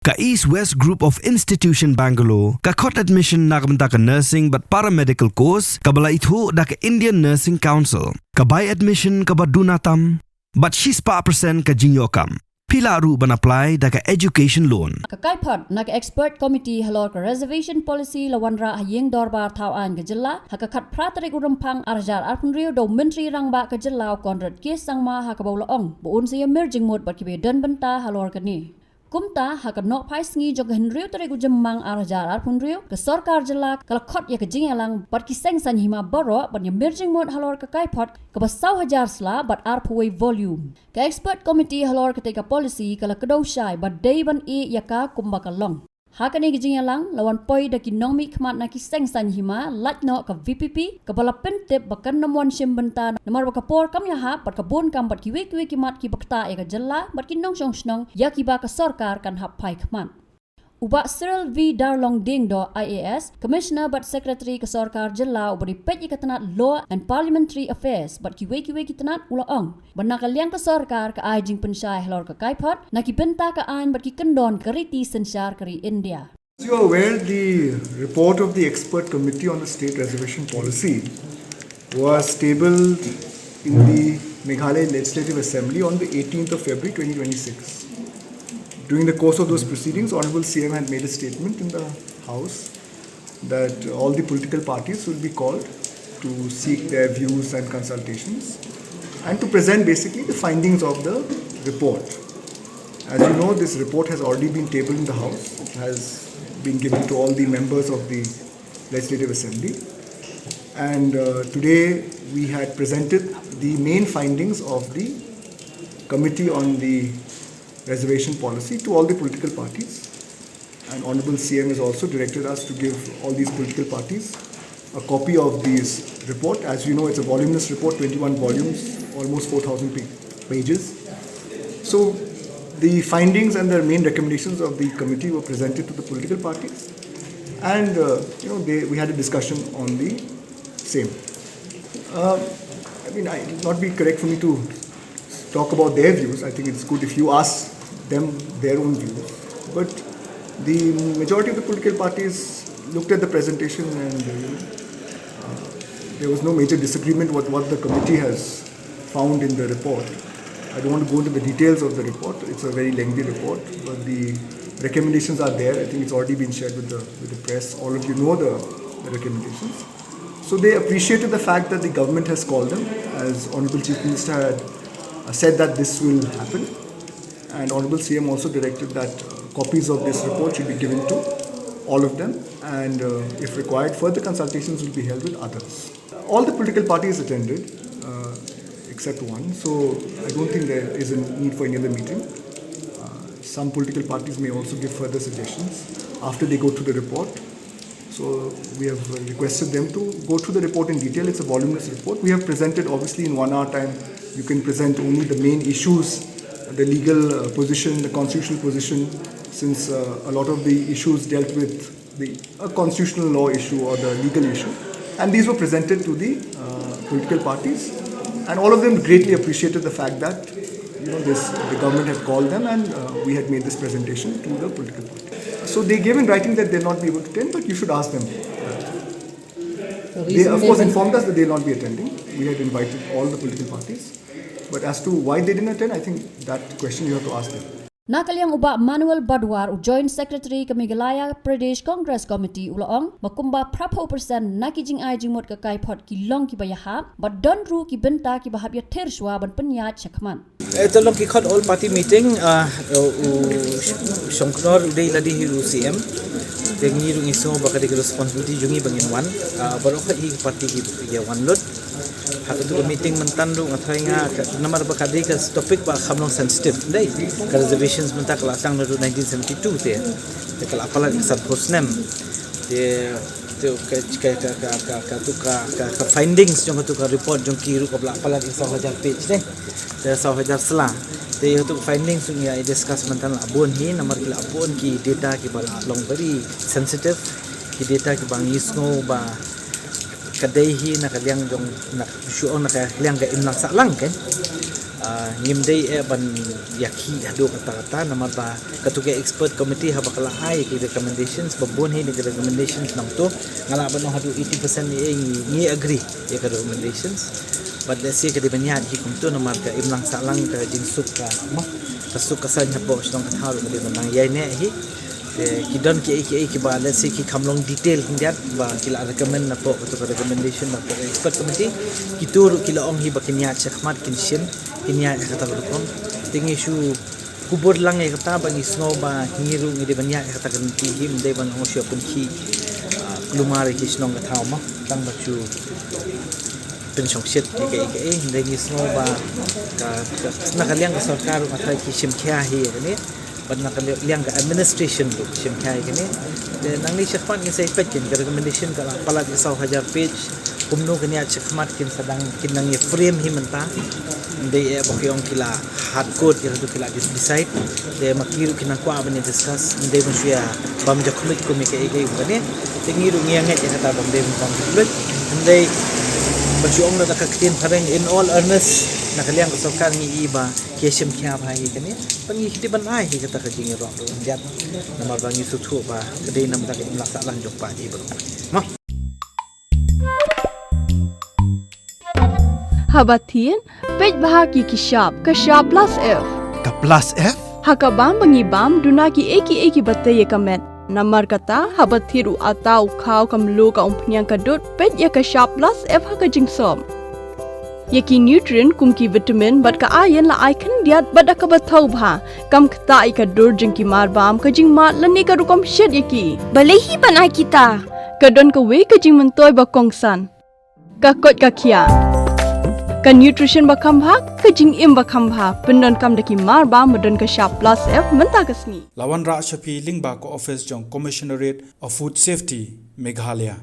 Ka East West Group of Institution Bangalore, ka khot admission na kabanta ka nursing but paramedical course, ka bala ithu da ka Indian Nursing Council, ka buy admission ka badunatam, but she's pa percent ka jinyokam. Pila ru ban apply da ka education loan. Ka Kaiphod na ka expert committee Halor ka reservation policy lawanra hayeng dorbar tauan ka jilla ha ka khat pratari urampang arjar arpunrio do menteri rangba ka jilla konrad kes sangma ha ka bawlaong buun sa emerging mode bat kibe dan Bynta Halor ka ni. Kumta ha ka nok phai sngi jog henrio tare gu jemmang arjar arpunrio ka Sorkar jilla ka khot ya ka jingalang bat ki seng san hima baro bat emerging mode Halor ka Kaiphod ka basau hajar sla bat arpuai volume. Ka expert committee Halor ka teka policy kala kedaw syai bat day ban e yaka kumbakalong. Hakani gijingalang lawan poi da kinomi khmat na ki seng san hima lat no ka VPP ka bala pentep bakan namwan sim Bynta namar ba kapor kam ya ha pat ka bon kam pat ki we ki mat ki bakta e ka jalla bat ki nong song snong ya ki ba ka Sorkar kan hap pai khmat. Uba Cyril V. Darlong Ding do IAS, Commissioner but Secretary ka Sorkar Jilla ubari pet ikatanat Law and Parliamentary Affairs but kiwe kitanat ulaong. Banakaliang ka Sorkar ka ajing Pynshai Halor ka Kaiphod, naki Bynta ka an but ki Kyndon ka Riti Synshar kari India. As you are aware, the report of the expert committee on the state reservation policy was tabled in the Meghalaya Legislative Assembly on the 18th of February 2026. During the course of those proceedings, Honorable CM had made a statement in the House that all the political parties will be called to seek their views and consultations and to present basically the findings of the report. As you know, this report has already been tabled in the House. It has been given to all the members of the Legislative Assembly. And today we had presented the main findings of the Committee on the Reservation Policy to all the political parties, and Honorable CM has also directed us to give all these political parties a copy of this report. As you know, it's a voluminous report, 21 volumes, almost 4,000 pages. So the findings and the main recommendations of the committee were presented to the political parties, and we had a discussion on the same. It would not be correct for me to talk about their views. I think it's good if you ask them their own views. But the majority of the political parties looked at the presentation and there was no major disagreement with what the committee has found in the report. I don't want to go into the details of the report. It's a very lengthy report, but the recommendations are there. I think it's already been shared with the press. All of you know the recommendations. So they appreciated the fact that the government has called them, as Honorable Chief Minister had said that this will happen, and Honorable CM also directed that copies of this report should be given to all of them, and if required, further consultations will be held with others. All the political parties attended, except one, so I don't think there is a need for any other meeting. Some political parties may also give further suggestions after they go through the report. So we have requested them to go through the report in detail. It's a voluminous report. We have presented, obviously, in 1 hour time. You can present only the main issues, the legal position, the constitutional position, since a lot of the issues dealt with the constitutional law issue or the legal issue. And these were presented to the political parties. And all of them greatly appreciated the fact that the government had called them and we had made this presentation to the political parties. So they gave in writing that they'll not be able to attend, but you should ask them. They of course informed us that they'll not be attending. We had invited all the political parties. But as to why they didn't attend, I think that question you have to ask them. Nakaliang uba Manuel Badwar, Joint Secretary ka Meghalaya Pradesh Congress Committee ulaong makumba prapo persen nakijing ajing mot ka Kaiphod ki long ki bayaha, but don ru ki Bynta ki bahab ya terswa ban penyat chakman. Ito long ki khot all party meeting Shongknor uday ladi hiru CM tengi rung iso baka de responsibility jungi bangin wan baru ka i party ki ya wan lot hak tu meeting mentandu ngathai nga namar ba kadi ka topic ba khamlong sensitive dai ka reservations menta kala sang no 1972 te kala apala sat posnem te ka findings jong tu ka report jong ki ru ka apala ki 1000 page deh te 1000 sela te tu findings ni ai discuss mentan abon hi namar kila abon ki data ki ba long very sensitive ki data ki bang isno ba kadai hi na kaliang jong na shuon na kaliang ga imlang sa lang kan ngimdei ban yaki hadu kata-kata namar ba katuga expert committee ha bakala ai ki recommendations babon hi ni recommendations nam to ngala ban hadu 80% ni agree ya ka recommendations but let's say ka di banyan hi kum to namar ka imlang salang ka jinsuk ka mo kasuk ka sa nya po Shillong ka thau ka di banang yai ne hi Kyndon ki ba let's say ki kamlong detail hindiat ba kila recommend na po to recommendation na po expert committee kitur kila ong hi bakinya chakmat kinshin kinya kata berkom tingi shu kubur lang e kata bagi snow ba hingiru ngi de banya kata kan ti him de ban ho shu pun ki lumari ki Shillong ka thau ma tang ba chu Pynshai shit ke de ngi snow ba ka nakaliang ka Sorkar atai ki sim kya hi ne ban nakaliang ka administration bu sim kya hi ne de nang ni chakmat ni sai pekin ka recommendation ka pala ki 1000 page kumno kanya chakmat kin sadang kinang ye frame hi menta de e bokyong kila hard code kila tu kila decide de makiru kina kwa ban discuss de ban sia bam ja commit ko me ke bane tingiru ngianget ya kata bam de bam commit de Bajong na nakakitin pareng in all earnest nakaliang ko Sorkar ngi iba kesim kya ba hi kani pangi hitiban ai hi kata ka jingi ro jat nama bangi sutu ba kede nam ta kim laksa lang jok pa iba ma Habatin pej bahagi ki sharp plus f Ka plus F? hakabam bangi bam duna ki eki bataye kamet Namar kata habathiru atau khau kamlu ka umpnyang kadut pet ya ka sharp plus f ha ka jingsom. Yaki nutrient kum ki vitamin bat ka iron la icon diat bat ka bathau bha kam khta I ka dur jing ki mar bam ka jing mat lani ka rukom shet yaki. Balehi banai kita. Kadon ka we ka jing mentoy ba kongsan. Ka kot ka khia. Ka nutrition ba kham bha ka jing im ba kham bha pendon kam daki mar bam madon ka sharp plus f menta ka sngi. Lawan Ra Shafi Lingba ko Office Jong Commissionerate of Food Safety Meghalaya.